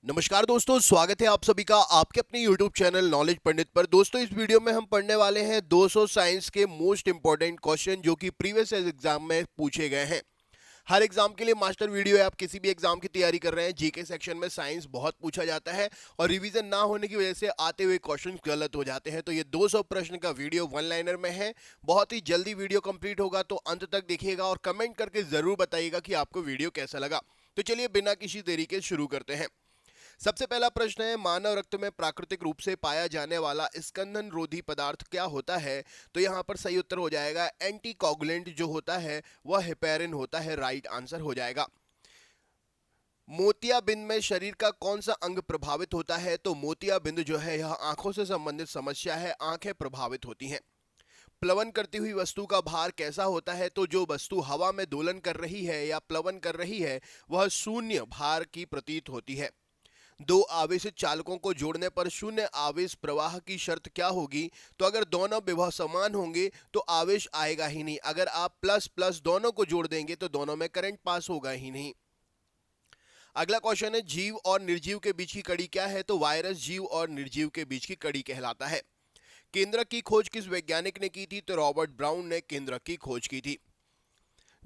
नमस्कार दोस्तों, स्वागत है आप सभी का आपके अपने YouTube चैनल नॉलेज पंडित पर। दोस्तों, इस वीडियो में हम पढ़ने वाले हैं 200 साइंस के मोस्ट इंपॉर्टेंट क्वेश्चन जो कि प्रीवियस एग्जाम में पूछे गए हैं। हर एग्जाम के लिए मास्टर वीडियो है। आप किसी भी एग्जाम की तैयारी कर रहे हैं, जीके सेक्शन में साइंस बहुत पूछा जाता है और रिवीजन ना होने की वजह से आते हुए क्वेश्चन गलत हो जाते हैं। तो ये 200 प्रश्न का वीडियो वन लाइनर में है। बहुत ही जल्दी वीडियो कंप्लीट होगा, तो अंत तक देखिएगा और कमेंट करके जरूर बताइएगा कि आपको वीडियो कैसा लगा। तो चलिए बिना किसी देरी के शुरू करते हैं। सबसे पहला प्रश्न है, मानव रक्त में प्राकृतिक रूप से पाया जाने वाला स्कंदन रोधी पदार्थ क्या होता है? तो यहाँ पर सही उत्तर हो जाएगा एंटीकोगुलेंट जो होता है वह हेपेरिन होता है। राइट आंसर हो जाएगा। मोतियाबिंद में शरीर का कौन सा अंग प्रभावित होता है? तो मोतियाबिंद जो है यह आंखों से संबंधित समस्या है, आंखें प्रभावित होती हैं। प्लवन करती हुई वस्तु का भार कैसा होता है? तो जो वस्तु हवा में दोलन कर रही है या प्लवन कर रही है वह शून्य भार की प्रतीत होती है। दो आवेशित चालकों को जोड़ने पर शून्य आवेश प्रवाह की शर्त क्या होगी? तो अगर दोनों विभव समान होंगे तो आवेश आएगा ही नहीं। अगर आप प्लस प्लस दोनों को जोड़ देंगे तो दोनों में करंट पास होगा ही नहीं। अगला क्वेश्चन है, जीव और निर्जीव के बीच की कड़ी क्या है? तो वायरस जीव और निर्जीव के बीच की कड़ी कहलाता है। केंद्रक की खोज किस वैज्ञानिक ने की थी? तो रॉबर्ट ब्राउन ने केंद्रक की खोज की थी।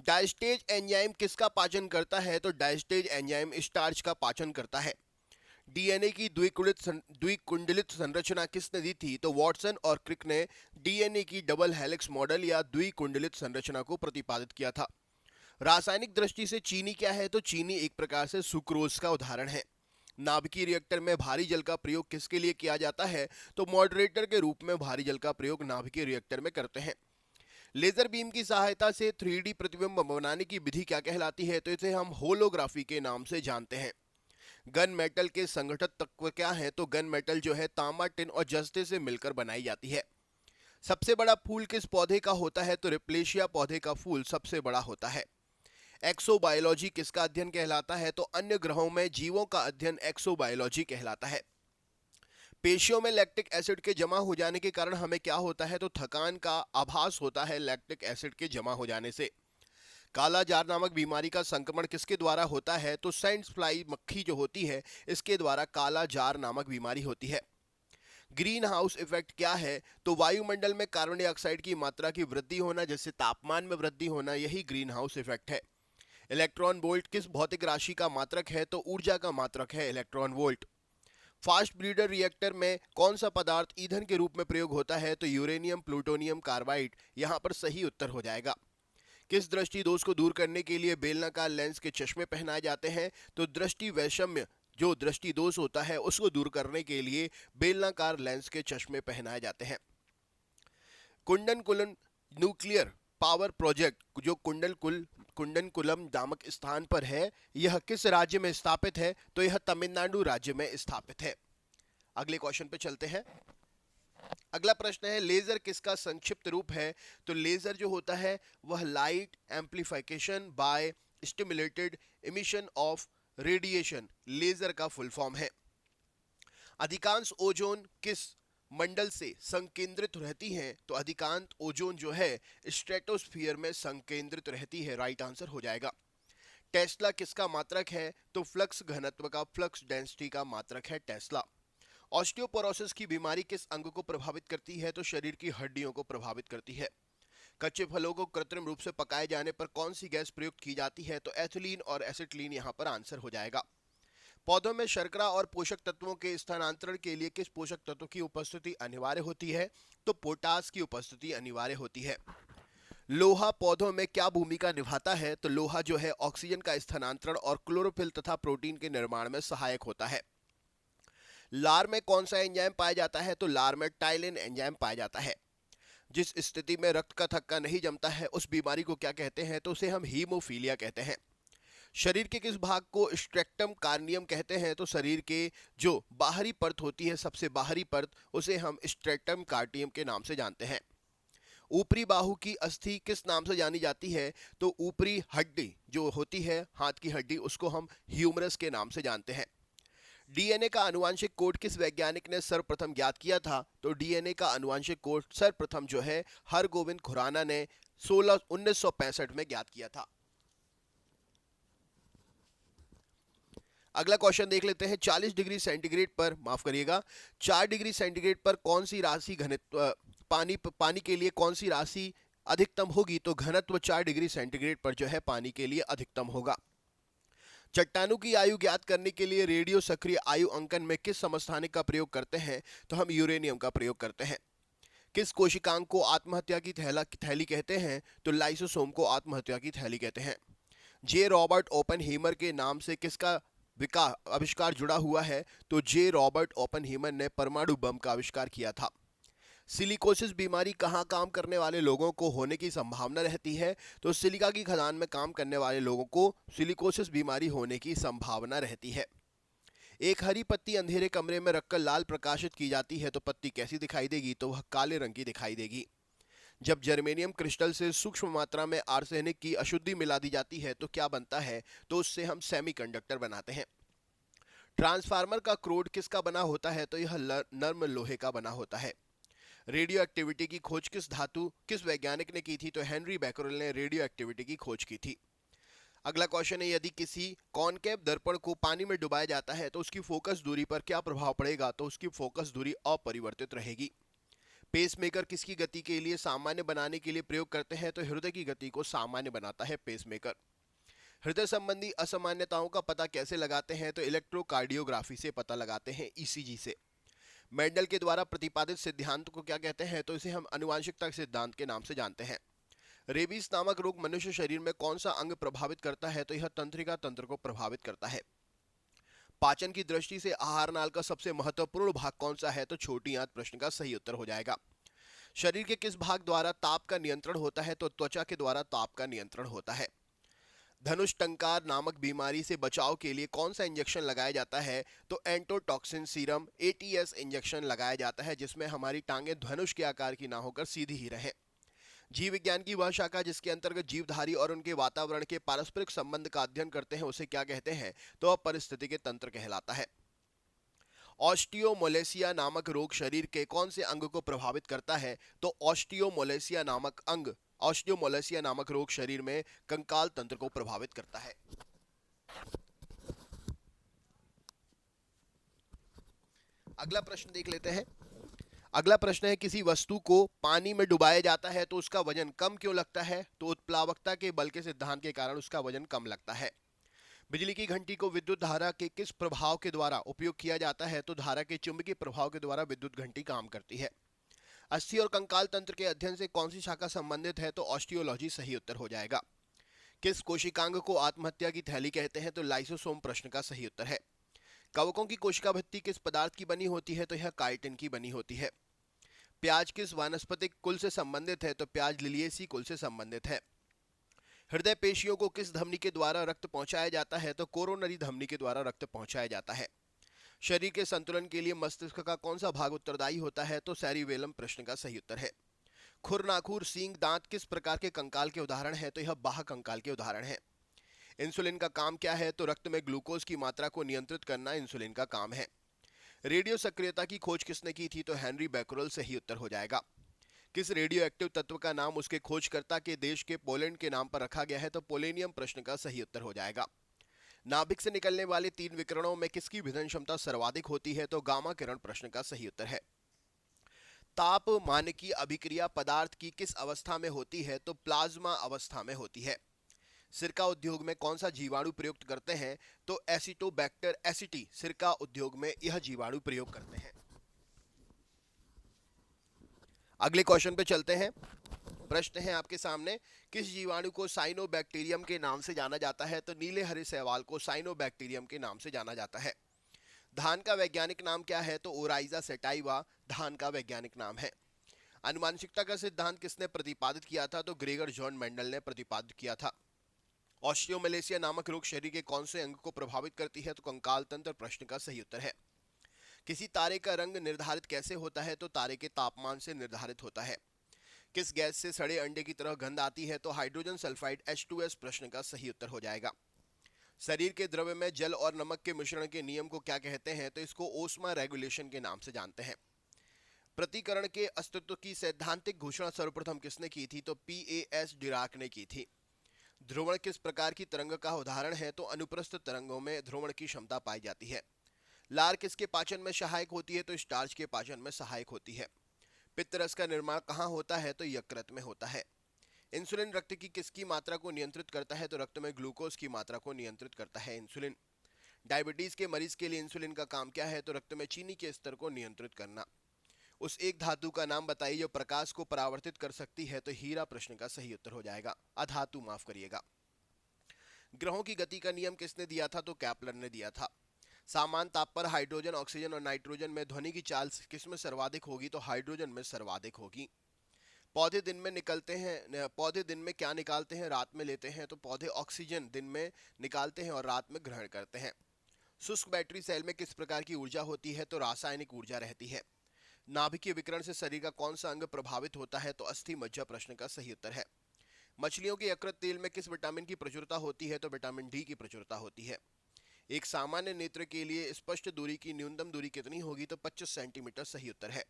डायस्टेज एंजाइम किसका पाचन करता है? तो डायस्टेज एंजाइम स्टार्च का पाचन करता है। डीएनए की द्विकुंडलित संरचना किसने दी थी? तो वॉटसन और क्रिक ने डीएनए की डबल हेलिक्स मॉडल या द्विकुंडलित संरचना को प्रतिपादित किया था। रासायनिक दृष्टि से चीनी क्या है? तो चीनी एक प्रकार से सुक्रोज का उदाहरण है। नाभिकीय रिएक्टर में भारी जल का प्रयोग किसके लिए किया जाता है? तो मॉडरेटर के रूप में भारी जल का प्रयोग नाभिकीय रिएक्टर में करते हैं। लेजर बीम की सहायता से 3D प्रतिबिंब बनाने की विधि क्या कहलाती है? तो इसे हम होलोग्राफी के नाम से जानते हैं। गन मेटल के संगठक तत्व क्या है? तो गन मेटल जो है तांबा, टिन और जस्ते से मिलकर बनाई जाती है। सबसे बड़ा फूल किस पौधे का होता है? तो रिप्लेशिया पौधे का फूल सबसे बड़ा होता है। एक्सोबायोलॉजी किसका अध्ययन कहलाता है? तो अन्य ग्रहों में जीवों का अध्ययन एक्सोबायोलॉजी कहलाता है। पेशियों में लैक्टिक एसिड के जमा हो जाने के कारण हमें क्या होता है? तो थकान का आभास होता है लैक्टिक एसिड के जमा हो जाने से। काला जार नामक बीमारी का संक्रमण किसके द्वारा होता है? तो सैंड फ्लाई मक्खी जो होती है इसके द्वारा काला जार नामक बीमारी होती है। ग्रीन हाउस इफेक्ट क्या है? तो वायुमंडल में कार्बन डाइऑक्साइड की मात्रा की वृद्धि होना, जैसे तापमान में वृद्धि होना, यही ग्रीन हाउस इफेक्ट है। इलेक्ट्रॉन वोल्ट किस भौतिक राशि का मात्रक है? तो ऊर्जा का मात्रक है electron volt. Fast breeder reactor में कौन सा पदार्थ ईंधन के रूप में प्रयोग होता है? तो यूरेनियम प्लूटोनियम कार्बाइड यहाँ पर सही उत्तर हो जाएगा। किस दृष्टि दोष को दूर करने के लिए बेलनाकार लेंस के चश्मे पहनाए जाते हैं? तो दृष्टि वैषम्य जो दृष्टि दोष होता है उसको दूर करने के लिए बेलनाकार लेंस के चश्मे पहनाए जाते हैं। कुंडनकुलम न्यूक्लियर पावर प्रोजेक्ट जो कुंडनकुलम नामक स्थान पर है, यह किस राज्य में स्थापित है? तो यह तमिलनाडु राज्य में स्थापित है। अगले क्वेश्चन पे चलते हैं। अगला प्रश्न है, लेजर किसका संक्षिप्त रूप है? तो लेजर जो होता है वह light amplification by stimulated emission of radiation, laser का फुल फॉर्म है। अधिकांश ओजोन किस मंडल से संकेंद्रित रहती हैं? तो अधिकांश ओजोन जो है स्ट्रेटोस्फियर में संकेंद्रित रहती है। राइट आंसर हो जाएगा। टेस्ला किसका मात्रक है? तो फ्लक्स घनत्व का, फ्लक्स डेंसिटी का मात्रक है टेस्ला। ऑस्टियोपोरोसिस की बीमारी किस अंग को प्रभावित करती है? तो शरीर की हड्डियों को प्रभावित करती है। कच्चे फलों को कृत्रिम रूप से पकाए जाने पर कौन सी गैस प्रयुक्त की जाती है? तो एथिलीन और एसिटिलीन यहाँ पर आंसर हो जाएगा। पौधों में शर्करा और पोषक तत्वों के स्थानांतरण के लिए किस पोषक तत्व की उपस्थिति अनिवार्य होती है? तो पोटास की उपस्थिति अनिवार्य होती है। लोहा पौधों में क्या भूमिका निभाता है? तो लोहा जो है ऑक्सीजन का स्थानांतरण और क्लोरोफिल तथा प्रोटीन के निर्माण में सहायक होता है। लार में कौन सा एंजाइम पाया जाता है? तो लार में टाइलिन एंजाइम पाया जाता है। जिस स्थिति में रक्त का थक्का नहीं जमता है उस बीमारी को क्या कहते हैं? तो उसे हम हीमोफीलिया कहते हैं। शरीर के किस भाग को स्ट्रेक्टम कार्नियम कहते हैं? तो शरीर के जो बाहरी परत होती है, सबसे बाहरी परत, उसे हम स्ट्रेक्टम कार्नियम के नाम से जानते हैं। ऊपरी बाहु की अस्थि किस नाम से जानी जाती है? तो ऊपरी हड्डी जो होती है हाथ की हड्डी, उसको हम ह्यूमरस के नाम से जानते हैं। डीएनए का आनुवांशिक कोड किस वैज्ञानिक ने सर्वप्रथम ज्ञात किया था? तो डीएनए का आनुवांशिक कोड सर्वप्रथम जो है हरगोविंद खुराना ने 1965 में ज्ञात किया था। अगला क्वेश्चन देख लेते हैं। 40 डिग्री सेंटीग्रेड पर, माफ करिएगा, 4 डिग्री सेंटीग्रेड पर कौन सी राशि घनत्व पानी के लिए कौन सी राशि अधिकतम होगी? तो घनत्व 4 डिग्री सेंटीग्रेड पर जो है पानी के लिए अधिकतम होगा। चट्टानों की आयु ज्ञात करने के लिए रेडियो सक्रिय आयु अंकन में किस समस्थानिक का प्रयोग करते हैं? तो हम यूरेनियम का प्रयोग करते हैं। किस कोशिकांग को आत्महत्या की थैली कहते हैं? तो लाइसोसोम को आत्महत्या की थैली कहते हैं। जे रॉबर्ट ओपनहीमर के नाम से किसका आविष्कार जुड़ा हुआ है? तो जे रॉबर्ट ओपनहीमर ने परमाणु बम का आविष्कार किया था। सिलिकोसिस बीमारी कहाँ काम करने वाले लोगों को होने की संभावना रहती है? तो सिलिका की खदान में काम करने वाले लोगों को सिलिकोसिस बीमारी होने की संभावना रहती है। एक हरी पत्ती अंधेरे कमरे में रखकर लाल प्रकाशित की जाती है तो पत्ती कैसी दिखाई देगी? तो वह काले रंग की दिखाई देगी। जब जर्मेनियम क्रिस्टल से सूक्ष्म मात्रा में आर्सेनिक की अशुद्धि मिला दी जाती है तो क्या बनता है? तो उससे हम सेमीकंडक्टर बनाते हैं। ट्रांसफार्मर का क्रोड किसका बना होता है? तो यह नर्म लोहे का बना होता है। रेडियो एक्टिविटी की खोज किस वैज्ञानिक ने की थी? तो हेनरी बैकरल ने रेडियो एक्टिविटी की खोज की थी। अगला क्वेश्चन है, यदि किसी कॉनकेव दर्पण को पानी में डुबाया जाता है तो उसकी फोकस दूरी पर क्या प्रभाव पड़ेगा? तो उसकी फोकस दूरी अपरिवर्तित रहेगी। पेसमेकर किसकी गति के लिए सामान्य बनाने के लिए प्रयोग करते हैं? तो हृदय की गति को सामान्य बनाता है पेसमेकर। हृदय संबंधी असामान्यताओं का पता कैसे लगाते हैं? तो इलेक्ट्रोकार्डियोग्राफी से पता लगाते हैं, ईसीजी से। मेंडल के द्वारा प्रतिपादित सिद्धांत को क्या कहते हैं? तो इसे हम आनुवंशिकता सिद्धांत के नाम से जानते हैं। रेबीज नामक रोग मनुष्य शरीर में कौन सा अंग प्रभावित करता है? तो यह तंत्रिका तंत्र को प्रभावित करता है। पाचन की दृष्टि से आहार नाल का सबसे महत्वपूर्ण भाग कौन सा है? तो छोटी आंत प्रश्न का सही उत्तर हो जाएगा। शरीर के किस भाग द्वारा ताप का नियंत्रण होता है? तो त्वचा के द्वारा ताप का नियंत्रण होता है। धनुष टंकार नामक बीमारी से बचाव के लिए कौन सा इंजेक्शन लगाया जाता है? तो एंटोटॉक्सिन सीरम एटीएस इंजेक्शन लगाया जाता है, जिसमें हमारी टांगें धनुष के आकार की ना होकर सीधी ही रहें। जीव विज्ञान की वह शाखा जिसके अंतर्गत जीवधारी और उनके वातावरण के पारस्परिक संबंध का अध्ययन करते हैं उसे क्या कहते हैं? तो वह परिस्थितिकी तंत्र कहलाता है। ऑस्टियोमोलेसिया नामक रोग शरीर के कौन से अंग को प्रभावित करता है? तो ऑस्टियोमोलेसिया नामक रोग शरीर में कंकाल तंत्र को प्रभावित करता है। अगला प्रश्न देख लेते हैं। अगला प्रश्न है, किसी वस्तु को पानी में डुबाया जाता है तो उसका वजन कम क्यों लगता है? तो उत्प्लावकता के बल के सिद्धांत के कारण उसका वजन कम लगता है। बिजली की घंटी को विद्युत धारा के किस प्रभाव के द्वारा उपयोग किया जाता है? तो धारा के चुंबकीय प्रभाव के द्वारा विद्युत घंटी काम करती है। अस्थि और कंकाल तंत्र के अध्ययन से कौन सी शाखा संबंधित है? तो ऑस्टियोलॉजी सही उत्तर हो जाएगा। किस कोशिकांग को आत्महत्या की थैली कहते हैं? तो लाइसोसोम प्रश्न का सही उत्तर है। कवकों की कोशिका भित्ति किस पदार्थ की बनी होती है? तो यह काइटिन की बनी होती है। प्याज किस वानस्पतिक कुल से संबंधित है? तो प्याज लिलिएसी कुल से संबंधित है। हृदय पेशियों को किस धमनी के द्वारा रक्त पहुंचाया जाता है? तो कोरोनरी धमनी के द्वारा रक्त पहुंचाया जाता है। शरीर के संतुलन के लिए मस्तिष्क का कौन सा भाग उत्तरदायी होता है? तो सेरिबेलम प्रश्न का सही उत्तर है। खुर, नाखूर, सींग, दांत किस प्रकार के कंकाल के उदाहरण है? तो यह बाह्य कंकाल के उदाहरण है। इंसुलिन का काम क्या है? तो रक्त में ग्लूकोज की मात्रा को नियंत्रित करना इंसुलिन का काम है। रेडियो सक्रियता की खोज किसने की थी? तो हेनरी बैकरल सही उत्तर हो जाएगा। किस रेडियो एक्टिव तत्व का नाम उसके खोजकर्ता के देश के पोलैंड के नाम पर रखा गया है? तो पोलेनियम प्रश्न का सही उत्तर हो जाएगा। नाभिक से निकलने वाले 3 विकिरणों में किसकी विधन क्षमता सर्वाधिक होती है? तो गामा किरण प्रश्न का सही उत्तर है। तापमानकीय अभिक्रिया पदार्थ की किस अवस्था में होती है? तो प्लाज्मा अवस्था में होती है। सिरका उद्योग में कौन सा जीवाणु प्रयुक्त करते हैं? तो एसिटोबैक्टर एसिटी सिरका उद्योग में यह जीवाणु प्रयोग करते हैं। अगले क्वेश्चन पे चलते हैं। प्रश्न है आपके सामने, किस जीवाणु को साइनोबैक्टीरियम के नाम से जाना जाता है? तो नीले हरे शैवाल को साइनोबैक्टीरियम के नाम से जाना जाता है। धान का वैज्ञानिक नाम क्या है? तो ओराइजा सेटाइवा धान का वैज्ञानिक नाम है। आनुवंशिकता का सिद्धांत किसने प्रतिपादित किया था? तो ग्रेगर जॉन मेंडल ने प्रतिपादित किया था। ऑस्टियोमलेसिया नामक रोग शरीर के कौन से अंग को प्रभावित करती है? तो कंकाल तंत्र प्रश्न का सही उत्तर है। किसी तारे का रंग निर्धारित कैसे होता है? तो तारे के तापमान से निर्धारित होता है। किस गैस से सड़े अंडे की तरह गंध आती है? तो हाइड्रोजन सल्फाइड H2S प्रश्न का सही उत्तर हो जाएगा। शरीर के द्रव्य में जल और नमक के मिश्रण के नियम को क्या कहते हैं? तो इसको ओस्मा रेगुलेशन के नाम से जानते हैं। प्रतिकरण के अस्तित्व की सैद्धांतिक घोषणा सर्वप्रथम किसने की थी? तो PAS डिराक ने की थी। ध्रुवण किस प्रकार की तरंग का उदाहरण है? तो अनुप्रस्थ तरंगों में ध्रुवण की क्षमता पाई जाती है। लार किसके पाचन में सहायक होती है? तो स्टार्च के पाचन में सहायक होती है। पित्त रस का निर्माण कहाँ होता है? तो यकृत में होता है। इंसुलिन रक्त की किसकी मात्रा को नियंत्रित करता है? तो रक्त में ग्लूकोज की मात्रा को नियंत्रित करता है इंसुलिन। डायबिटीज के मरीज के लिए इंसुलिन का काम क्या है? तो रक्त में चीनी के स्तर को नियंत्रित करना। उस एक धातु का नाम बताइए जो प्रकाश को परावर्तित कर सकती है? तो हीरा प्रश्न का सही उत्तर हो जाएगा। अधातु माफ करिएगा। ग्रहों की गति का नियम किसने दिया था? तो कैप्लर ने दिया था। समान ताप पर हाइड्रोजन, ऑक्सीजन और नाइट्रोजन में ध्वनि की चाल किसमें सर्वाधिक होगी? तो हाइड्रोजन में सर्वाधिक होगी। पौधे दिन में क्या निकालते हैं, रात में लेते हैं? तो पौधे ऑक्सीजन दिन में निकालते हैं और रात में ग्रहण करते हैं। शुष्क बैटरी सेल में किस प्रकार की ऊर्जा होती है? तो रासायनिक ऊर्जा रहती है। नाभिकीय विकिरण से शरीर का कौन सा अंग प्रभावित होता है? तो अस्थि मज्जा प्रश्न का सही उत्तर है। मछलियों के यकृत तेल में किस विटामिन की प्रचुरता होती है? तो विटामिन डी की प्रचुरता होती है। एक सामान्य नेत्र के लिए स्पष्ट दूरी की न्यूनतम दूरी कितनी होगी? तो 25 सेंटीमीटर सही उत्तर है।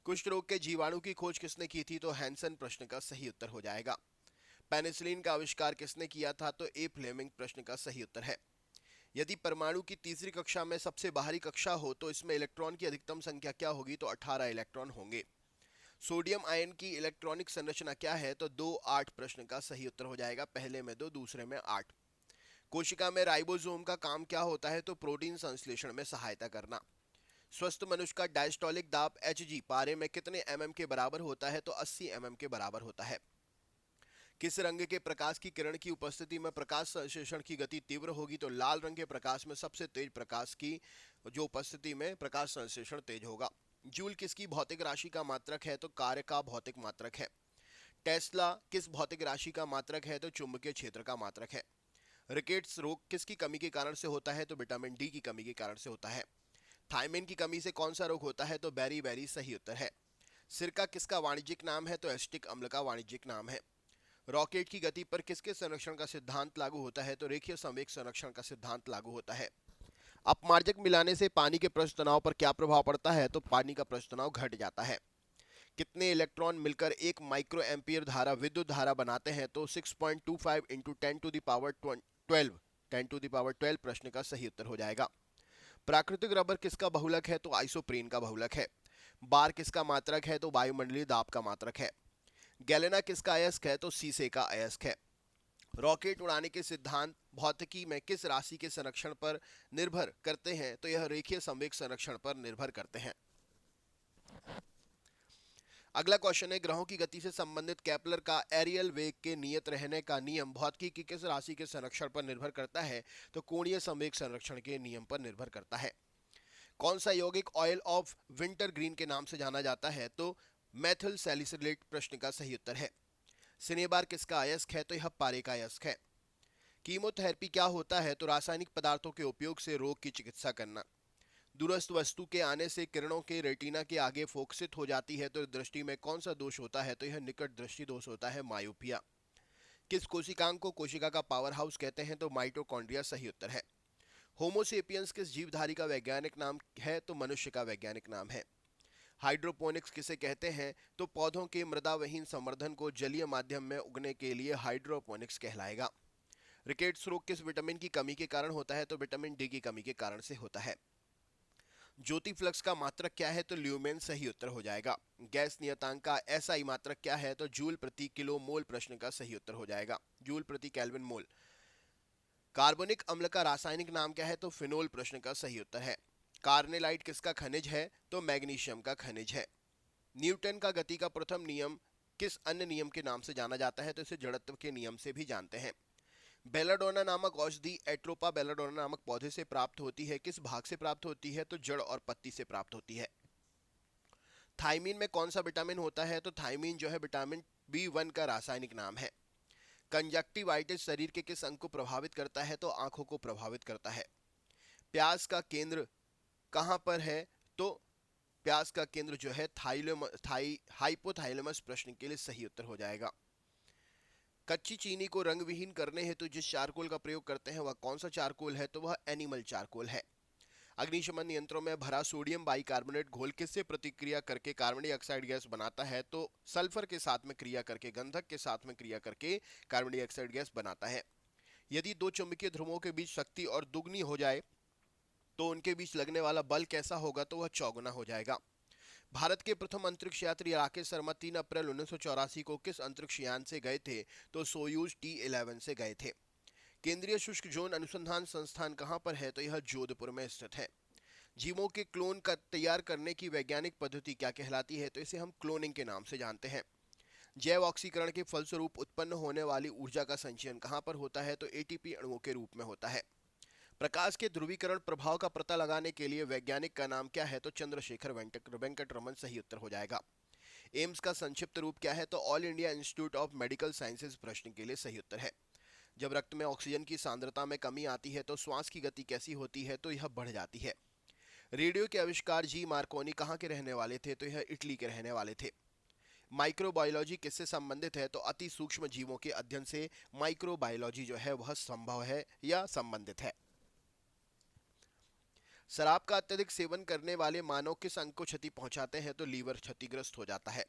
कुष्ठ रोग के जीवाणु की खोज किसने की थी? तो हैंसन प्रश्न का सही उत्तर हो जाएगा। पेनिसिलिन का आविष्कार किसने किया था? तो ए फ्लेमिंग प्रश्न का सही उत्तर है। यदि परमाणु की तीसरी कक्षा में सबसे बाहरी कक्षा हो तो इसमें इलेक्ट्रॉन की अधिकतम संख्या क्या होगी? तो 18 इलेक्ट्रॉन होंगे। सोडियम आयन की इलेक्ट्रॉनिक संरचना क्या है? तो 2 8 प्रश्न का सही उत्तर हो जाएगा। पहले में 2, दूसरे में 8। कोशिका में राइबोसोम का काम क्या होता है? तो प्रोटीन संश्लेषण में सहायता करना। स्वस्थ मनुष्य का डायस्टोलिक दाब Hg पारे में कितने mm के बराबर होता है? तो 80 mm के बराबर होता है। किस रंग के प्रकाश की किरण की उपस्थिति में प्रकाश संश्लेषण की गति तीव्र होगी? तो लाल रंग के प्रकाश में सबसे तेज प्रकाश की जो उपस्थिति में प्रकाश संश्लेषण तेज होगा। जूल किसकी भौतिक राशि का मात्रक है? तो कार्य का भौतिक मात्रक है। टेस्ला किस भौतिक राशि का मात्रक है? तो चुंबकीय क्षेत्र का मात्रक है। रिकेट्स रोग किसकी कमी के कारण से होता है? तो विटामिन डी की कमी के कारण से होता है। थायमिन की कमी से कौन सा रोग होता है? तो बेरी सही उत्तर है। सिरका किसका वाणिज्यिक नाम है? तो एसिटिक अम्ल का वाणिज्यिक नाम है। रॉकेट की गति पर किसके संरक्षण का सिद्धांत लागू होता है? तो रेखीय संवेग संरक्षण का सिद्धांत लागू होता है। अपमार्जक मिलाने से पानी के पृष्ठ तनाव पर क्या प्रभाव पड़ता है? तो पानी का पृष्ठ तनाव घट जाता है। कितने इलेक्ट्रॉन मिलकर 1 माइक्रो धारा विद्युत धारा बनाते हैं? तो 6.25 इंटू 10 टू द पावर 12 प्रश्न का सही उत्तर हो जाएगा। प्राकृतिक रबर किसका बहुलक है? तो आइसोप्रीन का बहुलक है। बार किसका मात्रक है? तो वायुमंडलीय दाब का मात्रक है। गैलेना किसका अयस्क है? तो सीसे का अयस्क है। रॉकेट उड़ाने के सिद्धांत भौतिकी में किस राशि के संरक्षण पर निर्भर करते हैं? तो यह रेखीय संवेग संरक्षण पर निर्भर करते हैं। अगला क्वेश्चन है, ग्रहों की गति से संबंधित केपलर का एरियल वेग के नियत रहने का नियम भौतिकी की किस राशि के संरक्षण पर निर्भर करता है? तो कोणीय संवेग संरक्षण के नियम पर निर्भर करता है। कौन सा यौगिक ऑयल ऑफ विंटर ग्रीन के नाम से जाना जाता है? तो मेथिल सैलिसिलेट प्रश्न का सही उत्तर है। सिनेबार किसका अयस्क है? तो यह पारे का अयस्क है। कीमोथेरेपी क्या होता है? तो रासायनिक पदार्थों के उपयोग से रोग की चिकित्सा करना। दूरस्थ वस्तु के आने से किरणों के रेटिना के आगे फोकसित हो जाती है तो दृष्टि में कौन सा दोष होता है? तो यह निकट दृष्टि दोष होता है, मायोपिया। किस कोशिकांग को कोशिका का पावर हाउस कहते हैं? तो माइटोकॉन्ड्रिया सही उत्तर है। होमोसेपियंस किस जीवधारी का वैज्ञानिक नाम है? तो मनुष्य का वैज्ञानिक नाम है। हाइड्रोपोनिक्स किसे कहते हैं? तो पौधों के मृदावहीन संवर्धन को जलीय माध्यम में उगने के लिए हाइड्रोपोनिक्स कहलाएगा। रिकेट्स रोग किस विटामिन की कमी के कारण होता है? तो विटामिन डी की कमी के कारण से होता है। ज्योति फ्लक्स का मात्रक क्या है? तो ल्यूमेन सही उत्तर हो जाएगा। गैस नियतांक का एसआई मात्रक क्या है? तो जूल प्रति किलो मोल प्रश्न का सही उत्तर हो जाएगा। जूल प्रति केल्विन मोल। कार्बोनिक अम्ल का रासायनिक नाम क्या है? तो फिनोल प्रश्न का सही उत्तर है। कार्नेलाइट किसका खनिज है? तो मैग्नीशियम का खनिज है। न्यूटन का गति का प्रथम नियम किस अन्य नियम के नाम से जाना जाता है? तो इसे जड़त्व के नियम से भी जानते हैं। बेलाडोना नामक औषधि एट्रोपा बेलाडोना नामक पौधे से प्राप्त होती है। किस भाग से प्राप्त होती है? तो जड़ और पत्ती से प्राप्त होती है। थाइमीन में कौन सा विटामिन होता है? तो थाइमीन जो है विटामिन B1 का रासायनिक नाम है। कंजक्टिवाइटिस शरीर के किस अंग को प्रभावित करता है? तो आंखों को प्रभावित करता है। प्यास का केंद्र कहां पर है? तो प्यास का केंद्र जो है हाइपोथाइलेमस प्रश्न के लिए सही उत्तर हो जाएगा। कच्ची चीनी को रंग विहीन करने हेतु जिस चारकोल का प्रयोग करते हैं वह कौन सा चारकोल है? तो वह एनिमल चारकोल है। अग्निशमन यंत्रों में भरा सोडियम बाइकार्बोनेट घोल किससे प्रतिक्रिया करके कार्बन डाइऑक्साइड गैस बनाता है? तो सल्फर के साथ में क्रिया करके, गंधक के साथ में क्रिया करके कार्बन डाइऑक्साइड गैस बनाता है। यदि दो चुंबकीय ध्रुवों के बीच शक्ति और दुगनी हो जाए तो उनके बीच लगने वाला बल कैसा होगा? तो वह चौगुना हो जाएगा। भारत के प्रथम अंतरिक्ष यात्री राकेश शर्मा 3 अप्रैल 1984 को किस अंतरिक्ष यान से गए थे? तो सोयूज T11 से गए थे। केंद्रीय शुष्क जोन अनुसंधान संस्थान कहां पर है? तो यह जोधपुर में स्थित है। जीवों के क्लोन का तैयार करने की वैज्ञानिक पद्धति क्या कहलाती है? तो इसे हम क्लोनिंग के नाम से जानते हैं। जैव ऑक्सीकरण के फलस्वरूप उत्पन्न होने वाली ऊर्जा का संचयन कहां पर होता है? तो एटीपी अणुओं के रूप में होता है। प्रकाश के ध्रुवीकरण प्रभाव का पता लगाने के लिए वैज्ञानिक का नाम क्या है? तो चंद्रशेखर वेंकट रमन सही उत्तर हो जाएगा। एम्स का संक्षिप्त रूप क्या है? तो all India institute of medical sciences प्रश्न के लिए सही उत्तर है। जब रक्त में ऑक्सीजन की सांद्रता में कमी आती है तो श्वास की गति कैसी होती है? तो यह बढ़ जाती है। रेडियो के आविष्कार जी मार्कोनी कहाँ के रहने वाले थे? तो यह इटली के रहने वाले थे। माइक्रोबायोलॉजी किससे संबंधित है? तो अति सूक्ष्म जीवों के अध्ययन से माइक्रोबायोलॉजी जो है वह संभव है या संबंधित है। शराब का अत्यधिक सेवन करने वाले मानव किस अंग को क्षति पहुंचाते हैं? तो लीवर क्षतिग्रस्त हो जाता है।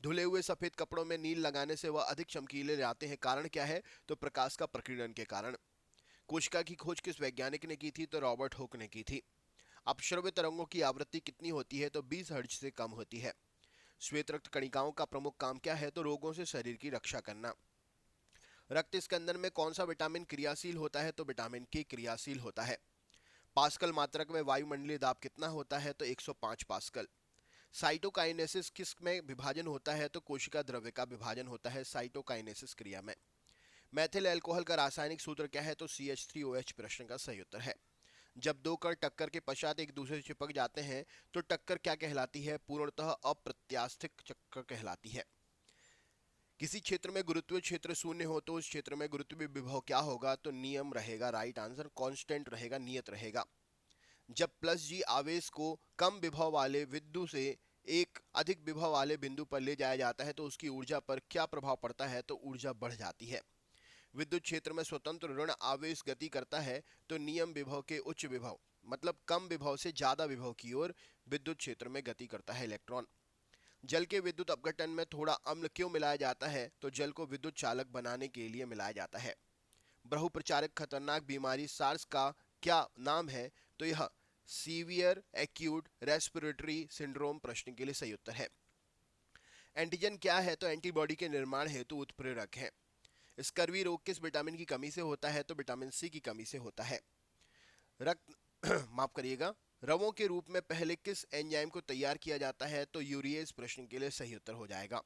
धुले हुए सफेद कपड़ों में नील लगाने से वह अधिक चमकीले जाते हैं, कारण क्या है? तो प्रकाश का प्रकीर्णन के कारण। कोशिका की खोज किस वैज्ञानिक ने की थी? तो रॉबर्ट हुक ने की थी। अपश्रव्य तरंगों की आवृत्ति कितनी होती है? तो 20 हर्ट्ज से कम होती है। श्वेत रक्त कणिकाओं का प्रमुख काम क्या है? तो रोगों से शरीर की रक्षा करना। रक्त स्कंदन में कौन सा विटामिन क्रियाशील होता है? तो विटामिन के क्रियाशील होता है। पास्कल मात्रक में वायुमंडलीय दाब कितना होता है? तो 105 पास्कल। साइटोकाइनेसिस किस में विभाजन होता है? तो कोशिका द्रव्य का विभाजन होता है साइटोकाइनेसिस क्रिया में। मैथिल अल्कोहल का रासायनिक सूत्र क्या है? तो CH3OH प्रश्न का सही उत्तर है। जब दो कण टक्कर के पश्चात एक दूसरे से चिपक जाते हैं तो टक्कर क्या कहलाती है? पूर्णतः अप्रत्यास्थित चक्कर कहलाती है। किसी क्षेत्र में गुरुत्वीय क्षेत्र शून्य हो तो उस क्षेत्र में गुरुत्वीय विभव क्या होगा? तो नियम रहेगा, राइट आंसर, कांस्टेंट रहेगा, नियत रहेगा। जब प्लस जी आवेश को कम विभव वाले बिंदु से एक अधिक विभव वाले बिंदु पर ले जाया जाता है तो उसकी ऊर्जा पर क्या प्रभाव पड़ता है? तो ऊर्जा बढ़ जाती है। विद्युत क्षेत्र में स्वतंत्र ऋण आवेश गति करता है तो नियम विभव के उच्च विभव मतलब कम विभव से ज्यादा विभव की ओर विद्युत क्षेत्र में गति करता है इलेक्ट्रॉन। जल के विद्युत अपघटन में थोड़ा अम्ल क्यों मिलाया जाता है? तो जल को विद्युत चालक बनाने के लिए मिलाया जाता है। बहुप्रचारक खतरनाक बीमारी सार्स का क्या नाम है? तो यह सीवियर एक्यूट रेस्पिरेटरी सिंड्रोम प्रश्न के लिए सही उत्तर है। एंटीजन क्या है? तो एंटीबॉडी के निर्माण हेतु उत्प्रेरक है। स्कर्वी रोग किस विटामिन की कमी से होता है? तो विटामिन सी की कमी से होता है। रक्त माफ करिएगा, रवों के रूप में पहले किस एंजाइम को तैयार किया जाता है? तो यूरिएज प्रश्न के लिए सही उत्तर हो जाएगा।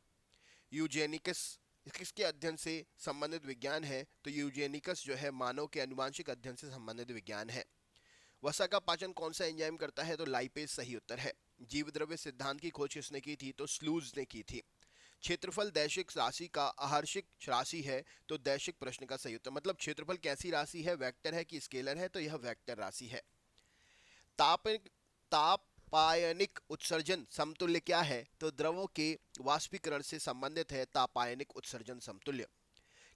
यूजेनिक्स किसके अध्ययन से संबंधित विज्ञान है? तो यूजेनिक्स जो है मानव के अनुवांशिक अध्ययन से संबंधित विज्ञान है। वसा का पाचन कौन सा एंजाइम करता है? तो लाइपेज सही उत्तर है। जीव द्रव्य सिद्धांत की खोज किसने की थी? तो स्लूज ने की थी। क्षेत्रफल दैशिक राशि का आहार्षिक राशि है तो दैशिक प्रश्न का सही उत्तर मतलब क्षेत्रफल कैसी राशि है? वेक्टर है कि स्केलर है? तो यह वेक्टर राशि है। ताप तापायनिक उत्सर्जन समतुल्य क्या है? तो द्रवों के वाष्पीकरण से संबंधित है तापायनिक उत्सर्जन समतुल्य।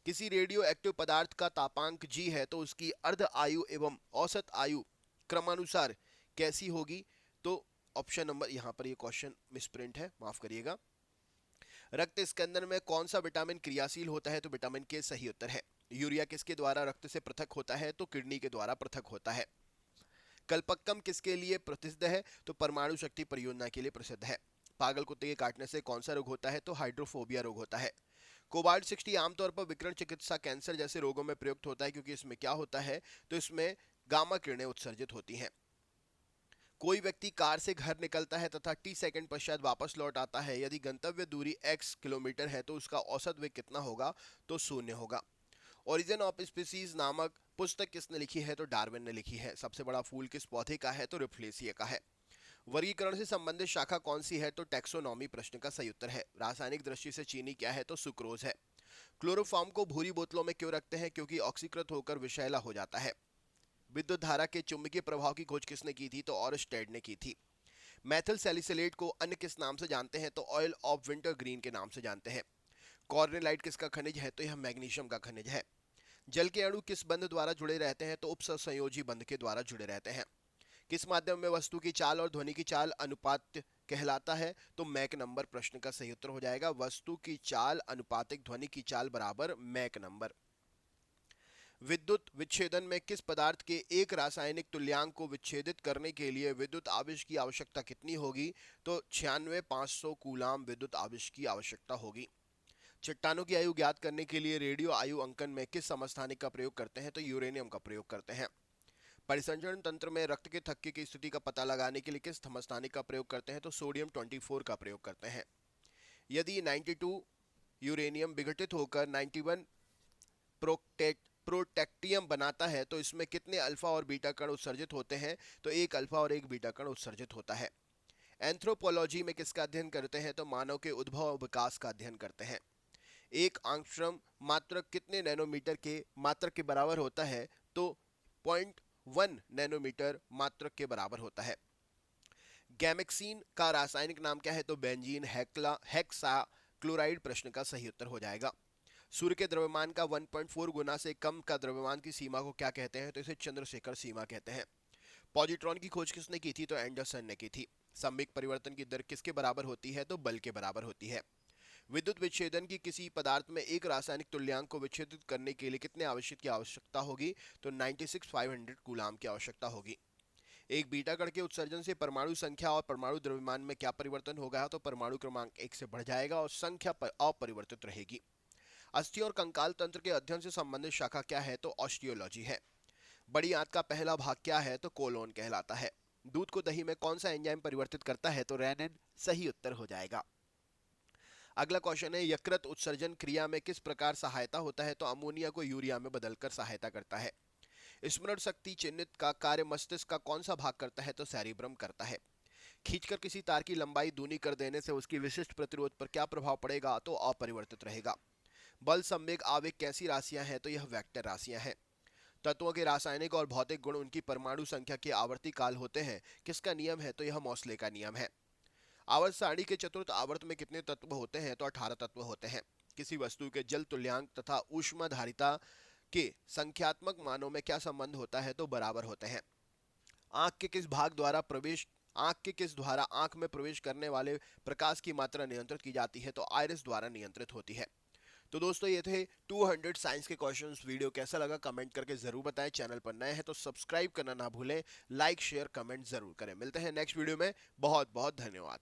किसी रेडियो एक्टिव पदार्थ का तापांक G है तो उसकी अर्ध आयु एवं औसत आयु क्रमानुसार कैसी होगी? तो ऑप्शन नंबर, यहाँ पर ये क्वेश्चन मिसप्रिंट है, माफ करिएगा। रक्त स्कंदन में कौन सा विटामिन क्रियाशील होता है? तो विटामिन के सही उत्तर है। यूरिया किसके द्वारा रक्त से पृथक होता है? तो किडनी के द्वारा पृथक होता है। कल्पक्कम किसके लिए प्रसिद्ध है? तो परमाणु शक्ति परियोजना के लिए प्रसिद्ध है। पागल कुत्ते के काटने से कौन सा रोग होता है? तो हाइड्रोफोबिया रोग होता है। कोबाल्ट 60 आमतौर पर विकिरण चिकित्सा कैंसर जैसे रोगों में प्रयुक्त होता है क्योंकि इसमें क्या होता है? तो इसमें गामा किरणें उत्सर्जित होती हैं। कोई व्यक्ति कार से घर निकलता है तथा t सेकंड पश्चात वापस लौट आता है, यदि गंतव्य दूरी x किलोमीटर है तो उसका औसत वेग कितना होगा? तो 0 होगा। ओरिजिन ऑफ स्पीसीज नामक पुस्तक किसने लिखी है? तो डार्विन ने लिखी है। सबसे बड़ा फूल किस पौधे का है? तो रिफ्लेसिया का है। वर्गीकरण से संबंधित शाखा कौन सी है? तो टैक्सोनॉमी प्रश्न का सही उत्तर है। रासायनिक दृष्टि से चीनी क्या है? तो सुक्रोज है। क्लोरोफॉर्म को भूरी बोतलों में क्यों रखते हैं? क्योंकि ऑक्सीकृत होकर विषैला हो जाता है। विद्युत धारा के चुंबकीय प्रभाव की खोज किसने की थी? तो ऑरस्टेड ने की थी। मैथिल सैलिसिलेट को अन्य किस नाम से जानते हैं? तो ऑयल ऑफ विंटर ग्रीन के नाम से जानते हैं। कॉर्नेलाइट किसका खनिज है? तो यह मैग्नीशियम का खनिज है। जल के अणु किस बंध द्वारा जुड़े रहते हैं? तो उपसंयोजी बंध के द्वारा जुड़े रहते हैं। किस माध्यम में वस्तु की चाल और ध्वनि की चाल अनुपात कहलाता है? तो मैक नंबर प्रश्न का सही उत्तर हो जाएगा। वस्तु की चाल अनुपातिक ध्वनि की चाल बराबर मैक नंबर। विद्युत विच्छेदन में किस पदार्थ के एक रासायनिक तुल्यांक को विच्छेदित करने के लिए विद्युत आवेश की आवश्यकता कितनी होगी? तो 96,500 कूलाम विद्युत आवेश की आवश्यकता होगी। चट्टानों की आयु ज्ञात करने के लिए रेडियो आयु अंकन में किस समस्थानिक का प्रयोग करते हैं? तो यूरेनियम का प्रयोग करते हैं। परिसंचरण तंत्र में रक्त के थक्के की स्थिति का पता लगाने के लिए किस समस्थानिक का प्रयोग करते हैं? तो सोडियम 24 का प्रयोग करते हैं। यदि 92 यूरेनियम विघटित होकर 91 प्रोटेक्टियम बनाता है तो इसमें कितने अल्फा और बीटा कण उत्सर्जित होते हैं? तो एक अल्फा और एक बीटा कण उत्सर्जित होता है। एंथ्रोपोलॉजी में किसका अध्ययन करते हैं? तो मानव के उद्भव और विकास का अध्ययन करते हैं। एक आंगस्ट्रम मात्रक कितने नैनोमीटर के मात्रक के बराबर होता है? तो 0.1 नैनोमीटर मात्रक के बराबर होता है। गैमेक्सीन का रासायनिक नाम क्या है? तो बेंजीन हेक्सा क्लोराइड प्रश्न का सही उत्तर हो जाएगा। सूर्य के द्रव्यमान का 1.4 गुना से कम का द्रव्यमान की सीमा को क्या कहते हैं? तो इसे चंद्रशेखर सीमा कहते हैं। पॉजिट्रॉन की खोज किसने की थी? तो एंडरसन ने की थी। संवेग परिवर्तन की दर किसके बराबर होती है? तो बल के बराबर होती है। विद्युत विच्छेदन की किसी पदार्थ में एक रासायनिक तुल्यांक को विच्छेदित करने के लिए कितने आवेशित की आवश्यकता होगी? तो 96,500 कूलाम की आवश्यकता होगी। एक बीटा कण के उत्सर्जन से परमाणु संख्या और परमाणु द्रव्यमान में क्या परिवर्तन होगा? तो परमाणु क्रमांक 1 से बढ़ जाएगा और संख्या अपरिवर्तित रहेगी। अस्थि और कंकाल तंत्र के अध्ययन से संबंधित शाखा क्या है? तो ऑस्टियोलॉजी है। बड़ी आंत का पहला भाग क्या है? तो कोलोन कहलाता है। दूध को दही में कौन सा एंजाइम परिवर्तित करता है? तो रेनिन सही उत्तर हो जाएगा। अगला क्वेश्चन है, यकृत उत्सर्जन क्रिया में किस प्रकार सहायता होता है? तो अमोनिया को यूरिया में बदलकर सहायता करता है। स्मरण शक्ति चिन्हित का कार्य मस्तिष्क का कौन सा भाग करता है? तो सेरिब्रम करता है। खींचकर किसी तार की लंबाई दूनी कर देने से उसकी विशिष्ट प्रतिरोध पर क्या प्रभाव पड़ेगा? तो अपरिवर्तित रहेगा। बल संवेग आवेग कैसी राशियां हैं? तो यह वेक्टर राशियां हैं। तत्वों के रासायनिक और भौतिक गुण उनकी परमाणु संख्या के आवर्ती काल होते हैं। किसका नियम है? तो यह मॉसले का नियम है। आवर्त सारणी के चतुर्थ आवर्त में कितने तत्व होते हैं? तो 18 तत्व होते हैं। किसी वस्तु के जल तुल्यांक तथा ऊष्माधारिता के संख्यात्मक मानों में क्या संबंध होता है? तो बराबर होते हैं। आंख के किस द्वारा आंख में प्रवेश करने वाले प्रकाश की मात्रा नियंत्रित की जाती है? तो आइरिस द्वारा नियंत्रित होती है। तो दोस्तों ये थे 200 साइंस के क्वेश्चंस। वीडियो कैसा लगा कमेंट करके जरूर बताएं। चैनल पर नए हैं तो सब्सक्राइब करना ना भूलें। लाइक शेयर कमेंट जरूर करें। मिलते हैं नेक्स्ट वीडियो में। बहुत बहुत धन्यवाद।